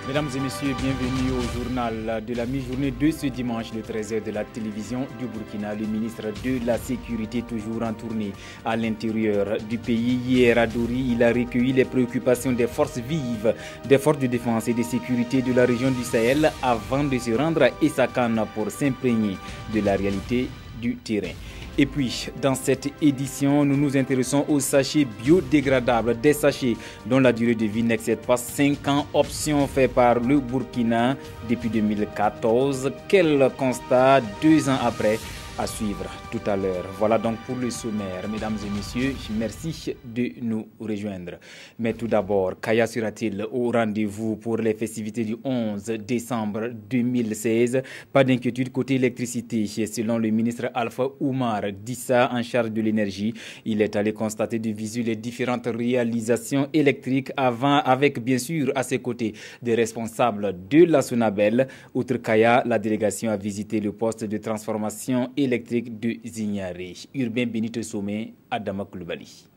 Mesdames et messieurs, bienvenue au journal de la mi-journée de ce dimanche de 13h de la télévision du Burkina. Le ministre de la Sécurité, toujours en tournée à l'intérieur du pays. Hier à Dori, il a recueilli les préoccupations des forces vives, des forces de défense et de sécurité de la région du Sahel avant de se rendre à Essakane pour s'imprégner de la réalité du terrain. Et puis, dans cette édition, nous nous intéressons aux sachets biodégradables, des sachets dont la durée de vie n'excède pas 5 ans, option faite par le Burkina depuis 2014. Quel constat 2 ans après? À suivre tout à l'heure. Voilà donc pour le sommaire. Mesdames et messieurs, merci de nous rejoindre. Mais tout d'abord, Kaya sera-t-il au rendez-vous pour les festivités du 11 décembre 2016? Pas d'inquiétude côté électricité. Selon le ministre Alpha Oumar Dissa en charge de l'énergie, il est allé constater de visu les différentes réalisations électriques avec bien sûr à ses côtés des responsables de la Sonabel. Outre Kaya, la délégation a visité le poste de transformation électrique de Zignaré. Urbain Benito Somé, Adama Koulibaly.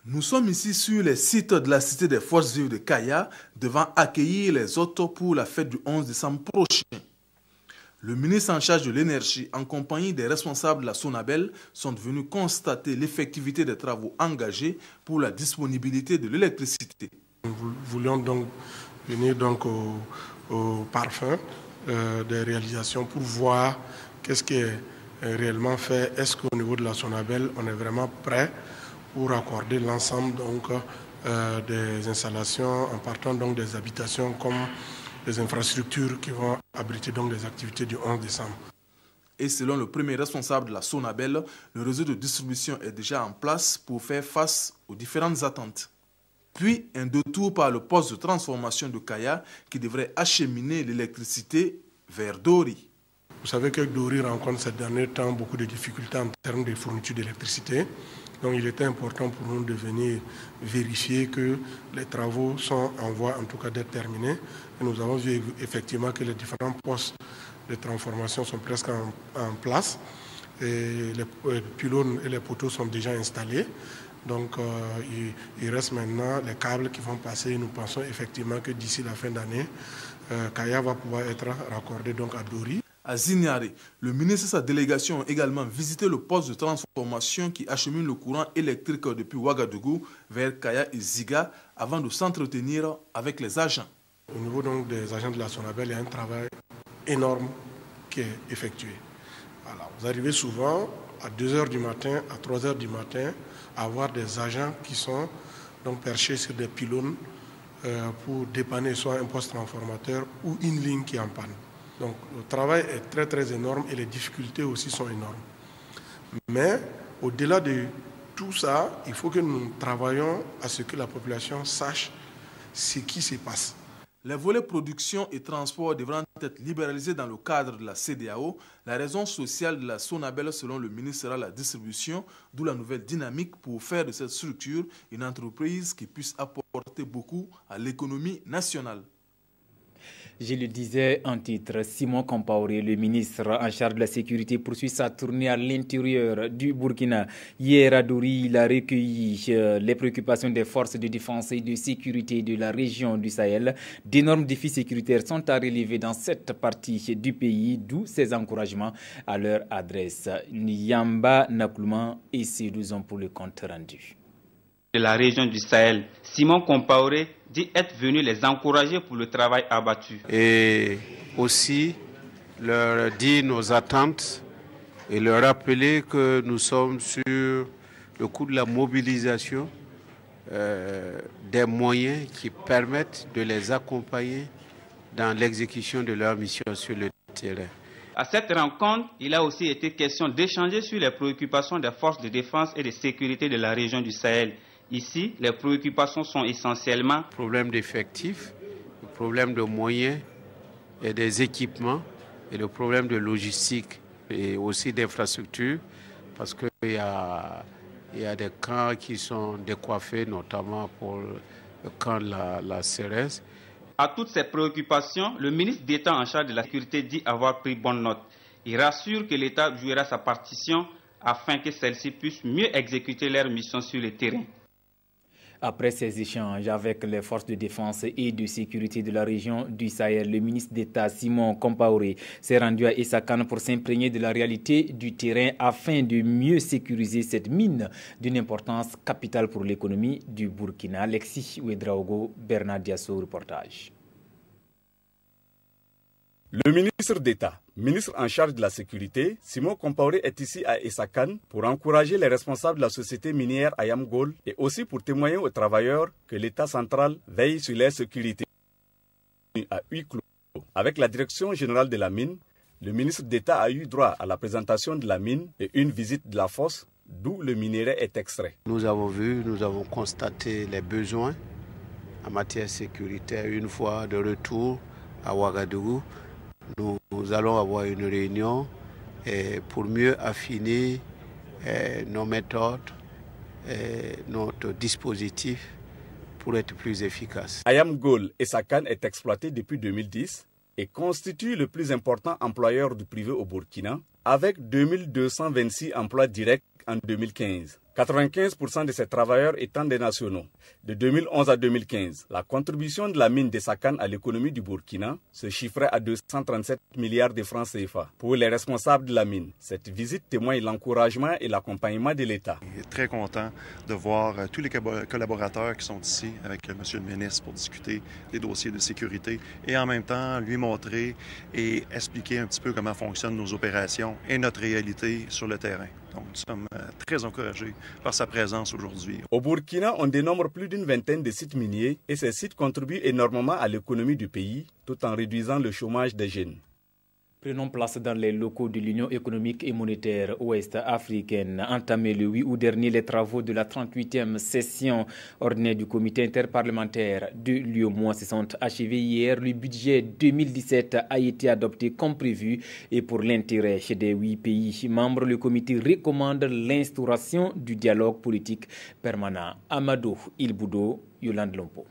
Nous sommes ici sur les sites de la Cité des Forces vives de Kaya, devant accueillir les hôtes pour la fête du 11 décembre prochain. Le ministre en charge de l'énergie, en compagnie des responsables de la Sonabel, sont venus constater l'effectivité des travaux engagés pour la disponibilité de l'électricité. Nous voulions donc venir au parfum des réalisations pour voir qu'est-ce qui est réellement fait. Est-ce qu'au niveau de la Sonabel, on est vraiment prêt pour accorder l'ensemble des installations en partant donc des habitations comme des infrastructures qui vont abriter donc des activités du 11 décembre. Et selon le premier responsable de la Sonabel, le réseau de distribution est déjà en place pour faire face aux différentes attentes. Puis un détour par le poste de transformation de Kaya qui devrait acheminer l'électricité vers Dori. Vous savez que Dori rencontre ces derniers temps beaucoup de difficultés en termes de fourniture d'électricité. Donc il était important pour nous de venir vérifier que les travaux sont en voie en tout cas d'être terminés. Et nous avons vu effectivement que les différents postes de transformation sont presque en place. Et les pylônes et les poteaux sont déjà installés. Donc il reste maintenant les câbles qui vont passer. Nous pensons effectivement que d'ici la fin d'année, Kaya va pouvoir être raccordé donc à Dori. À Zignaré, le ministre et sa délégation ont également visité le poste de transformation qui achemine le courant électrique depuis Ouagadougou vers Kaya et Ziga avant de s'entretenir avec les agents. Au niveau donc des agents de la Sonabel, il y a un travail énorme qui est effectué. Voilà. Vous arrivez souvent à 2 h du matin, à 3 h du matin, à avoir des agents qui sont donc perchés sur des pylônes pour dépanner soit un poste transformateur ou une ligne qui est en panne. Donc le travail est très très énorme et les difficultés aussi sont énormes. Mais au-delà de tout ça, il faut que nous travaillions à ce que la population sache ce qui se passe. Les volets production et transport devront être libéralisés dans le cadre de la CEDEAO. La raison sociale de la Sonabel, selon le ministre, sera la distribution, d'où la nouvelle dynamique pour faire de cette structure une entreprise qui puisse apporter beaucoup à l'économie nationale. Je le disais en titre, Simon Compaoré, le ministre en charge de la sécurité, poursuit sa tournée à l'intérieur du Burkina. Hier à Dori, il a recueilli les préoccupations des forces de défense et de sécurité de la région du Sahel. D'énormes défis sécuritaires sont à relever dans cette partie du pays, d'où ces encouragements à leur adresse. Nyamba Naklouman et Sédouzon pour le compte rendu. De la région du Sahel, Simon Compaoré dit être venu les encourager pour le travail abattu. Et aussi leur dire nos attentes et leur rappeler que nous sommes sur le coup de la mobilisation des moyens qui permettent de les accompagner dans l'exécution de leur mission sur le terrain. À cette rencontre, il a aussi été question d'échanger sur les préoccupations des forces de défense et de sécurité de la région du Sahel. Ici, les préoccupations sont essentiellement le problème d'effectifs, le problème de moyens et des équipements et le problème de logistique et aussi d'infrastructures parce qu'il y a des camps qui sont décoiffés, notamment pour le camp de la CRS. À toutes ces préoccupations, le ministre d'État en charge de la sécurité dit avoir pris bonne note. Il rassure que l'État jouera sa partition afin que celles-ci puissent mieux exécuter leur mission sur le terrain. Après ces échanges avec les forces de défense et de sécurité de la région du Sahel, le ministre d'État Simon Compaoré s'est rendu à Essakane pour s'imprégner de la réalité du terrain afin de mieux sécuriser cette mine d'une importance capitale pour l'économie du Burkina. Alexis Ouedraogo, Bernard Diasso, reportage. Le ministre d'État, ministre en charge de la sécurité, Simon Compaoré est ici à Essakane pour encourager les responsables de la société minière Ayam Gold et aussi pour témoigner aux travailleurs que l'État central veille sur leur sécurité. À huis clos. Avec la direction générale de la mine, le ministre d'État a eu droit à la présentation de la mine et une visite de la fosse d'où le minerai est extrait. Nous avons vu, nous avons constaté les besoins en matière sécuritaire. Une fois de retour à Ouagadougou, nous allons avoir une réunion pour mieux affiner nos méthodes, notre dispositif pour être plus efficace. Ayam Gold Essakane est exploité depuis 2010 et constitue le plus important employeur du privé au Burkina avec 2226 emplois directs en 2015. 95% de ces travailleurs étant des nationaux. De 2011 à 2015, la contribution de la mine d'Essakane à l'économie du Burkina se chiffrait à 237 milliards de francs CFA. Pour les responsables de la mine, cette visite témoigne l'encouragement et l'accompagnement de l'État. Je suis très content de voir tous les collaborateurs qui sont ici avec M. le ministre pour discuter des dossiers de sécurité et en même temps lui montrer et expliquer un petit peu comment fonctionnent nos opérations et notre réalité sur le terrain. Donc, nous sommes très encouragés par sa présence aujourd'hui. Au Burkina, on dénombre plus d'une vingtaine de sites miniers et ces sites contribuent énormément à l'économie du pays tout en réduisant le chômage des jeunes. Prenons place dans les locaux de l'Union économique et monétaire ouest-africaine. Entamé le 8 août dernier, les travaux de la 38e session ordinaire du comité interparlementaire de l'UEMOA se sont achevés hier. Le budget 2017 a été adopté comme prévu et pour l'intérêt des 8 pays membres, le comité recommande l'instauration du dialogue politique permanent. Amadou Ilboudo, Yolande Lompo.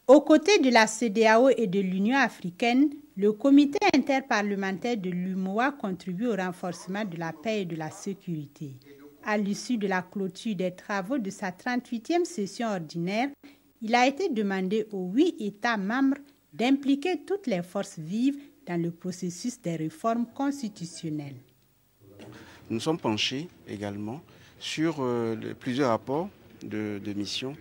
Aux côtés de la CEDEAO et de l'Union africaine, le comité interparlementaire de l'UEMOA contribue au renforcement de la paix et de la sécurité. À l'issue de la clôture des travaux de sa 38e session ordinaire, il a été demandé aux 8 États membres d'impliquer toutes les forces vives dans le processus des réformes constitutionnelles. Nous sommes penchés également sur plusieurs rapports de mission,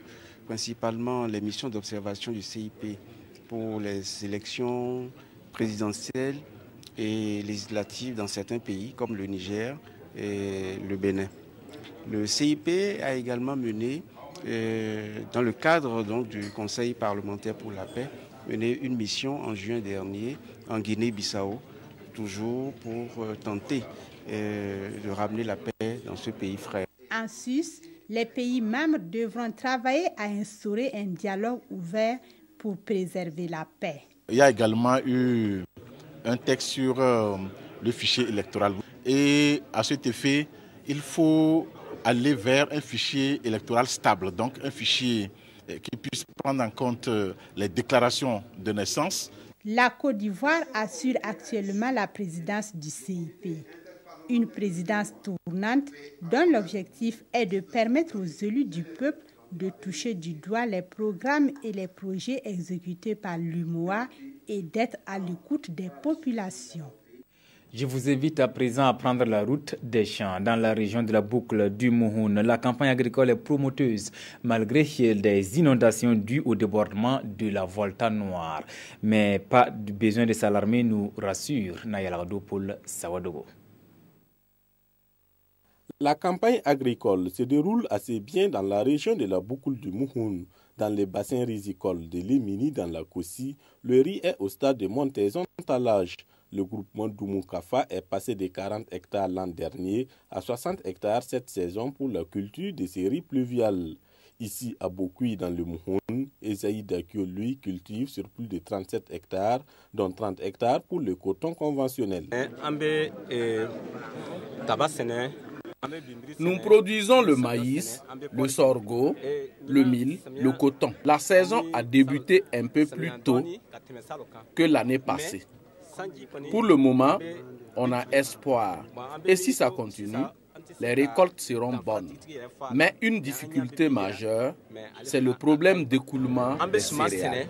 principalement les missions d'observation du CIP pour les élections présidentielles et législatives dans certains pays comme le Niger et le Bénin. Le CIP a également mené, dans le cadre donc, du Conseil parlementaire pour la paix, mené une mission en juin dernier en Guinée-Bissau, toujours pour tenter de ramener la paix dans ce pays frère. En Suisse, les pays membres devront travailler à instaurer un dialogue ouvert pour préserver la paix. Il y a également eu un texte sur le fichier électoral. Et à cet effet, il faut aller vers un fichier électoral stable, donc un fichier qui puisse prendre en compte les déclarations de naissance. La Côte d'Ivoire assure actuellement la présidence du CIP. Une présidence tournante dont l'objectif est de permettre aux élus du peuple de toucher du doigt les programmes et les projets exécutés par l'UEMOA et d'être à l'écoute des populations. Je vous invite à présent à prendre la route des champs dans la région de la boucle du Mouhoun. La campagne agricole est promoteuse malgré des inondations dues au débordement de la Volta Noire. Mais pas de besoin de s'alarmer, nous rassure Nayala Paul Sawadogo. La campagne agricole se déroule assez bien dans la région de la boucle du Mouhoun. Dans les bassins rizicoles de Limini dans la Koussi, le riz est au stade de montaison à l'âge. Le groupement Doumoukafa est passé de 40 hectares l'an dernier à 60 hectares cette saison pour la culture de ces riz pluviales. Ici à Bokui dans le Mouhoun, Esaïe Dakio lui cultive sur plus de 37 hectares, dont 30 hectares pour le coton conventionnel. Nous produisons le maïs, le sorgho, le mil, le coton. La saison a débuté un peu plus tôt que l'année passée. Pour le moment, on a espoir. Et si ça continue, les récoltes seront bonnes. Mais une difficulté majeure, c'est le problème d'écoulement des céréales.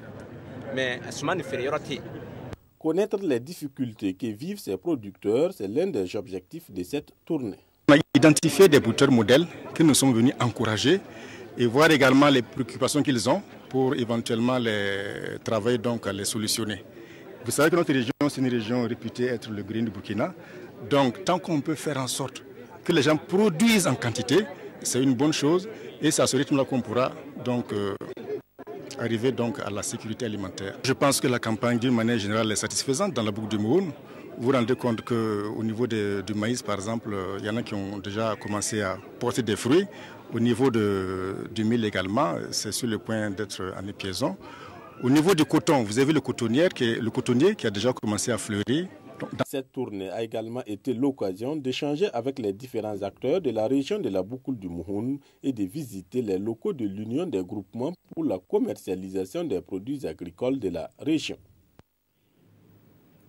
Connaître les difficultés que vivent ces producteurs, c'est l'un des objectifs de cette tournée. On a identifié des producteurs modèles que nous sommes venus encourager et voir également les préoccupations qu'ils ont pour éventuellement les travailler, donc à les solutionner. Vous savez que notre région, c'est une région réputée être le Green du Burkina. Donc, tant qu'on peut faire en sorte que les gens produisent en quantité, c'est une bonne chose et c'est à ce rythme-là qu'on pourra donc arriver donc à la sécurité alimentaire. Je pense que la campagne, d'une manière générale, est satisfaisante dans la boucle du Mouhoun. Vous vous rendez compte qu'au niveau du maïs, par exemple, il y en a qui ont déjà commencé à porter des fruits. Au niveau du mil également, c'est sur le point d'être en épiaison. Au niveau du coton, vous avez le cotonnier qui a déjà commencé à fleurir. Cette tournée a également été l'occasion d'échanger avec les différents acteurs de la région de la boucle du Mouhoun et de visiter les locaux de l'Union des groupements pour la commercialisation des produits agricoles de la région.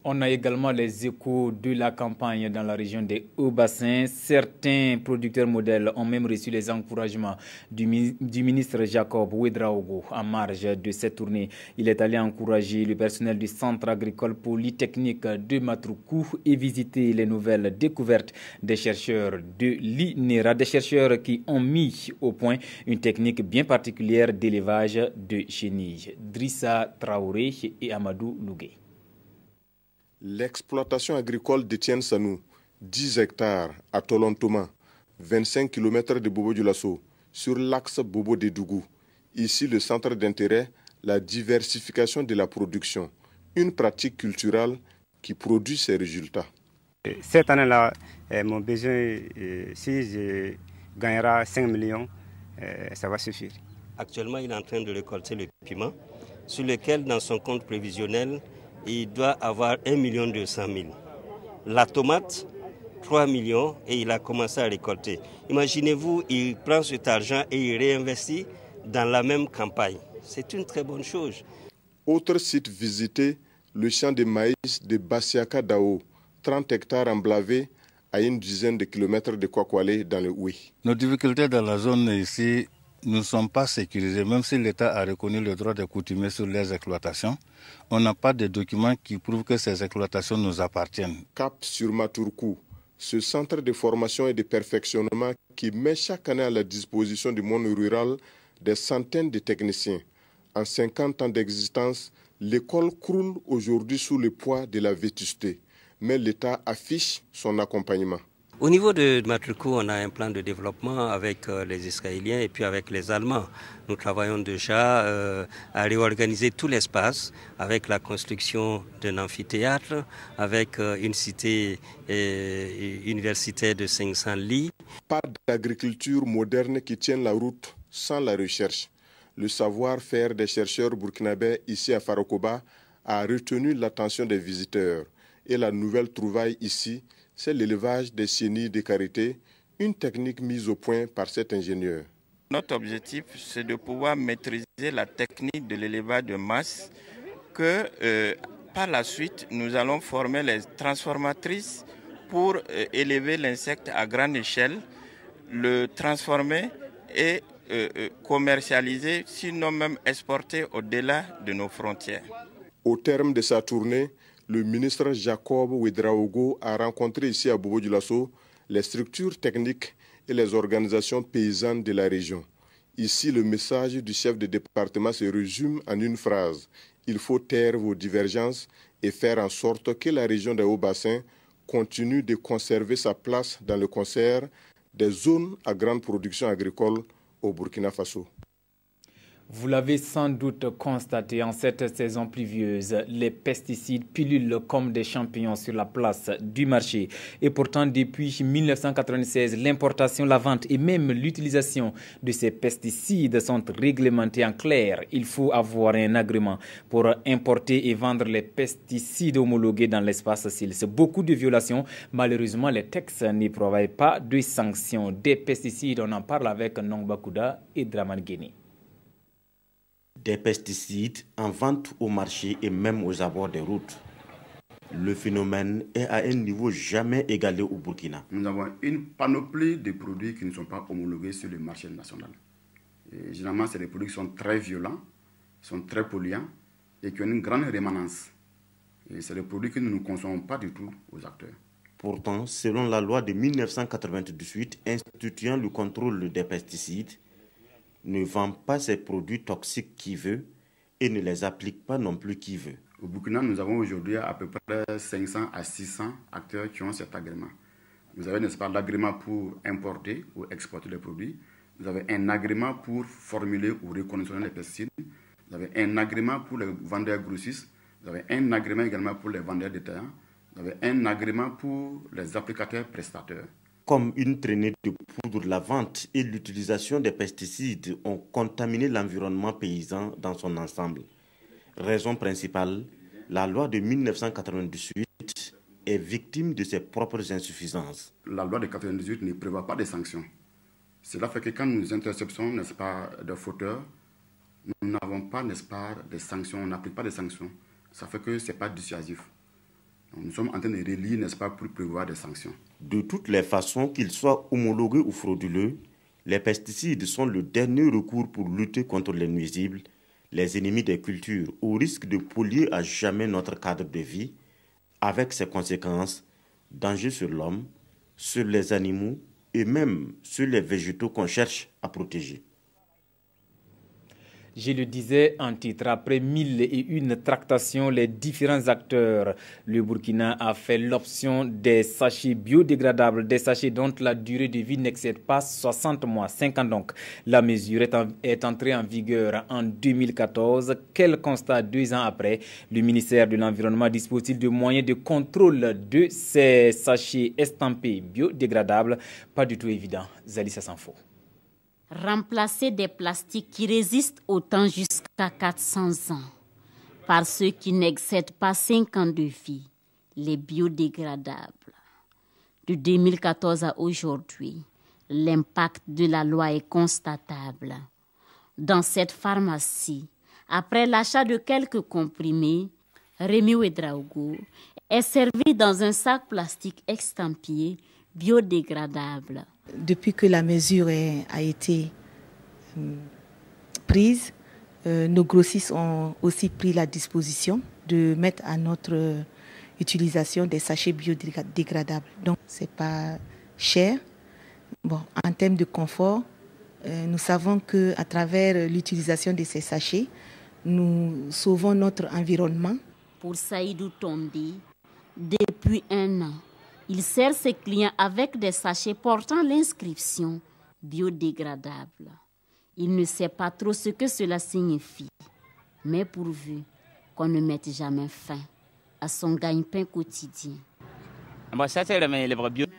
On a également les échos de la campagne dans la région des Hauts-Bassins. Certains producteurs modèles ont même reçu les encouragements du ministre Jacob Ouedraogo en marge de cette tournée. Il est allé encourager le personnel du centre agricole polytechnique de Matruku et visiter les nouvelles découvertes des chercheurs de l'INERA, des chercheurs qui ont mis au point une technique bien particulière d'élevage de chenilles. Drissa Traoré et Amadou Lougué. L'exploitation agricole d'Etienne Sanou, 10 hectares à Tolontoma, 25 km de Bobo-Dioulasso, sur l'axe Bobo-Dédougou. Ici, le centre d'intérêt, la diversification de la production, une pratique culturelle qui produit ses résultats. Cette année-là, mon besoin, si je gagnerai 5 millions, ça va suffire. Actuellement, il est en train de récolter le piment, sur lequel, dans son compte prévisionnel, il doit avoir 1 200 000. La tomate, 3 millions et il a commencé à récolter. Imaginez-vous, il prend cet argent et il réinvestit dans la même campagne. C'est une très bonne chose. Autre site visité, le champ de maïs de Bassiaka Dao, 30 hectares emblavés à une dizaine de kilomètres de Kwakwale dans le Oui. Nos difficultés dans la zone ici, nous ne sommes pas sécurisés, même si l'État a reconnu le droit de coutumer sur les exploitations. On n'a pas de documents qui prouvent que ces exploitations nous appartiennent. Cap sur Maturkou, ce centre de formation et de perfectionnement qui met chaque année à la disposition du monde rural des centaines de techniciens. En 50 ans d'existence, l'école croule aujourd'hui sous le poids de la vétusté, mais l'État affiche son accompagnement. Au niveau de Matruku, on a un plan de développement avec les Israéliens et puis avec les Allemands. Nous travaillons déjà à réorganiser tout l'espace avec la construction d'un amphithéâtre, avec une cité universitaire de 500 lits. Pas d'agriculture moderne qui tienne la route sans la recherche. Le savoir-faire des chercheurs burkinabés ici à Farakoba a retenu l'attention des visiteurs. Et la nouvelle trouvaille ici, c'est l'élevage des chenilles de karité, une technique mise au point par cet ingénieur. Notre objectif, c'est de pouvoir maîtriser la technique de l'élevage de masse, que par la suite, nous allons former les transformatrices pour élever l'insecte à grande échelle, le transformer et commercialiser, sinon même exporter au-delà de nos frontières. Au terme de sa tournée, le ministre Jacob Ouedraogo a rencontré ici à Bobo-Dioulasso les structures techniques et les organisations paysannes de la région. Ici, le message du chef de département se résume en une phrase. Il faut taire vos divergences et faire en sorte que la région des Hauts-Bassins continue de conserver sa place dans le concert des zones à grande production agricole au Burkina Faso. Vous l'avez sans doute constaté en cette saison pluvieuse, les pesticides pullulent comme des champignons sur la place du marché. Et pourtant, depuis 1996, l'importation, la vente et même l'utilisation de ces pesticides sont réglementés en clair. Il faut avoir un agrément pour importer et vendre les pesticides homologués dans l'espace SILS. Beaucoup de violations. Malheureusement, les textes n'y prévoient pas de sanctions. Des pesticides, on en parle avec Nongba Kouda et Draman Guéni. Des pesticides en vente au marché et même aux abords des routes. Le phénomène est à un niveau jamais égalé au Burkina. Nous avons une panoplie de produits qui ne sont pas homologués sur le marché national. Et généralement, c'est des produits qui sont très violents, sont très polluants et qui ont une grande rémanence. Et c'est des produits que nous ne consommons pas du tout aux acteurs. Pourtant, selon la loi de 1998 instituant le contrôle des pesticides, ne vend pas ces produits toxiques qui veut et ne les applique pas non plus qui veut. Au Burkina, nous avons aujourd'hui à peu près 500 à 600 acteurs qui ont cet agrément. Vous avez, n'est-ce pas, l'agrément pour importer ou exporter les produits. Vous avez un agrément pour formuler ou reconditionner les pesticides. Vous avez un agrément pour les vendeurs grossistes. Vous avez un agrément également pour les vendeurs détaillants. Vous avez un agrément pour les applicateurs prestateurs. Comme une traînée de poudre, la vente et l'utilisation des pesticides ont contaminé l'environnement paysan dans son ensemble. Raison principale, la loi de 1998 est victime de ses propres insuffisances. La loi de 1998 ne prévoit pas de sanctions. Cela fait que quand nous interceptons, n'est-ce pas, des fauteurs, nous n'avons pas, n'est-ce pas, de sanctions, on n'applique pas de sanctions. Ça fait que ce n'est pas dissuasif. Nous sommes en train de relire, n'est-ce pas, pour prévoir des sanctions. De toutes les façons, qu'ils soient homologués ou frauduleux, les pesticides sont le dernier recours pour lutter contre les nuisibles, les ennemis des cultures, au risque de polluer à jamais notre cadre de vie, avec ses conséquences, dangers sur l'homme, sur les animaux et même sur les végétaux qu'on cherche à protéger. Je le disais en titre, après 1001 tractations, les différents acteurs, le Burkina a fait l'option des sachets biodégradables, des sachets dont la durée de vie n'excède pas 60 mois, 5 ans donc. La mesure est entrée en vigueur en 2014. Quel constat 2 ans après? Le ministère de l'Environnement dispose-t-il de moyens de contrôle de ces sachets estampés biodégradables? Pas du tout évident. Zalissa Sanfo. Remplacer des plastiques qui résistent au temps jusqu'à 400 ans par ceux qui n'excèdent pas 5 ans de vie, les biodégradables. De 2014 à aujourd'hui, l'impact de la loi est constatable. Dans cette pharmacie, après l'achat de quelques comprimés, Rémi Ouedraogo est servi dans un sac plastique estampillé biodégradable. Depuis que la mesure a été prise, nos grossistes ont aussi pris la disposition de mettre à notre utilisation des sachets biodégradables. Donc, ce n'est pas cher. Bon, en termes de confort, nous savons qu'à travers l'utilisation de ces sachets, nous sauvons notre environnement. Pour Saïdou Tondi, depuis 1 an, il sert ses clients avec des sachets portant l'inscription biodégradable. Il ne sait pas trop ce que cela signifie, mais pourvu qu'on ne mette jamais fin à son gagne-pain quotidien.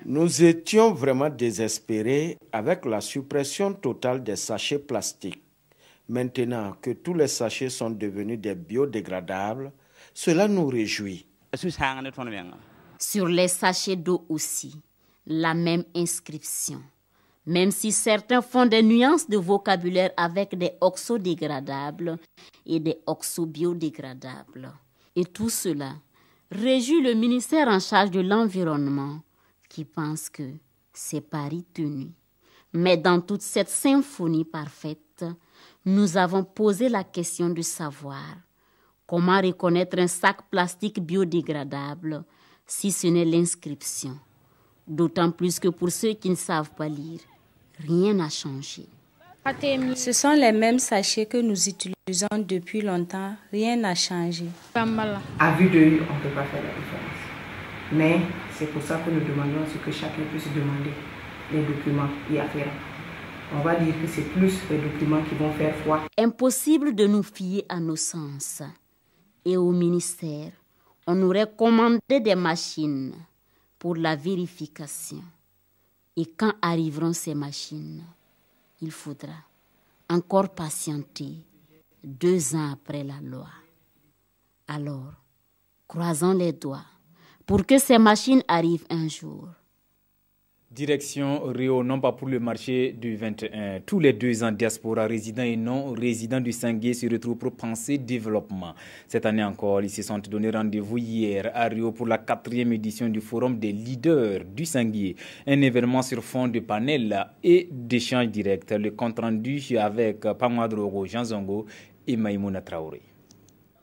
Nous étions vraiment désespérés avec la suppression totale des sachets plastiques. Maintenant que tous les sachets sont devenus des biodégradables, cela nous réjouit. Sur les sachets d'eau aussi, la même inscription. Même si certains font des nuances de vocabulaire avec des oxodégradables et des oxobiodégradables. Et tout cela réjouit le ministère en charge de l'environnement qui pense que c'est pari tenu. Mais dans toute cette symphonie parfaite, nous avons posé la question de savoir comment reconnaître un sac plastique biodégradable si ce n'est l'inscription. D'autant plus que pour ceux qui ne savent pas lire, rien n'a changé. Ce sont les mêmes sachets que nous utilisons depuis longtemps, rien n'a changé. À vue d'œil, on ne peut pas faire la différence. Mais c'est pour ça que nous demandons à ce que chacun puisse demander les documents y afférents. On va dire que c'est plus les documents qui vont faire foi. Impossible de nous fier à nos sens. Et au ministère, on aurait commandé des machines pour la vérification. Et quand arriveront ces machines, il faudra encore patienter 2 ans après la loi. Alors, croisons les doigts pour que ces machines arrivent un jour. Direction Rio, non pas pour le marché du 21. Tous les 2 ans, diaspora résidents et non résidents du Sanguier se retrouvent pour penser développement. Cette année encore, ils se sont donné rendez-vous hier à Rio pour la 4e édition du Forum des leaders du Sanguier. Un événement sur fond de panel et d'échanges directs. Le compte rendu avec Pamadrogo, Jean Zongo et Maïmouna Traoré.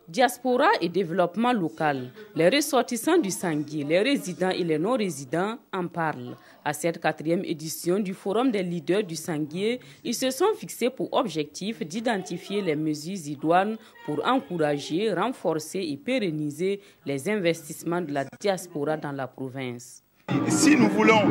Diaspora et développement local. Les ressortissants du Sanguier, les résidents et les non-résidents en parlent. À cette 4e édition du Forum des leaders du Sanguier, ils se sont fixés pour objectif d'identifier les mesures idoines pour encourager, renforcer et pérenniser les investissements de la diaspora dans la province. Si nous voulons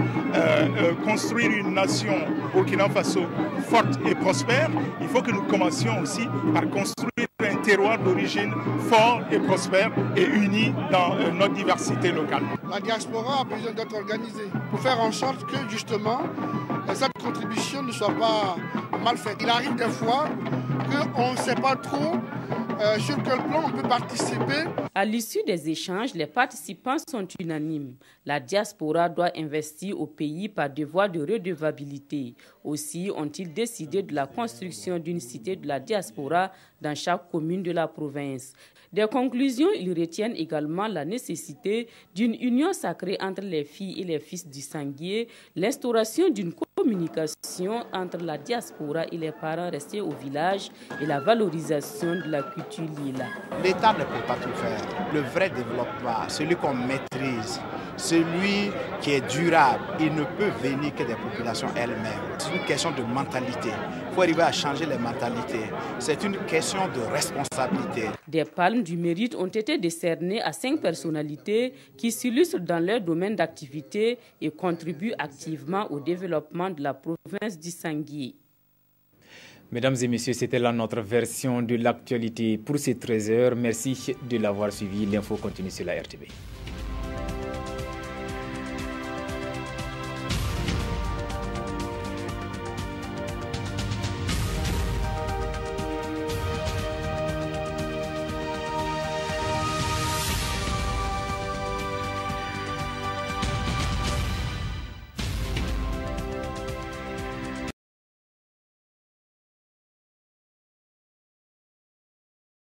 construire une nation Burkina Faso forte et prospère, il faut que nous commencions aussi par construire un terroir d'origine fort et prospère et uni dans notre diversité locale. La diaspora a besoin d'être organisée pour faire en sorte que justement cette contribution ne soit pas mal faite. Il arrive des fois qu'on ne sait pas trop sur quel plan on peut participer. À l'issue des échanges, les participants sont unanimes. La diaspora doit investir au pays par devoir de redevabilité. Aussi ont-ils décidé de la construction d'une cité de la diaspora dans chaque commune de la province. Des conclusions, ils retiennent également la nécessité d'une union sacrée entre les filles et les fils du Sanguier, l'instauration d'une communication entre la diaspora et les parents restés au village et la valorisation de la culture lila. L'État ne peut pas tout faire. Le vrai développement, celui qu'on maîtrise, celui qui est durable, il ne peut venir que des populations elles-mêmes. C'est une question de mentalité. Il faut arriver à changer les mentalités. C'est une question de responsabilité. Des palmes du mérite ont été décernées à 5 personnalités qui s'illustrent dans leur domaine d'activité et contribuent activement au développement de la province du Sanguier. Mesdames et messieurs, c'était là notre version de l'actualité pour ces 13 heures. Merci de l'avoir suivi. L'info continue sur la RTB.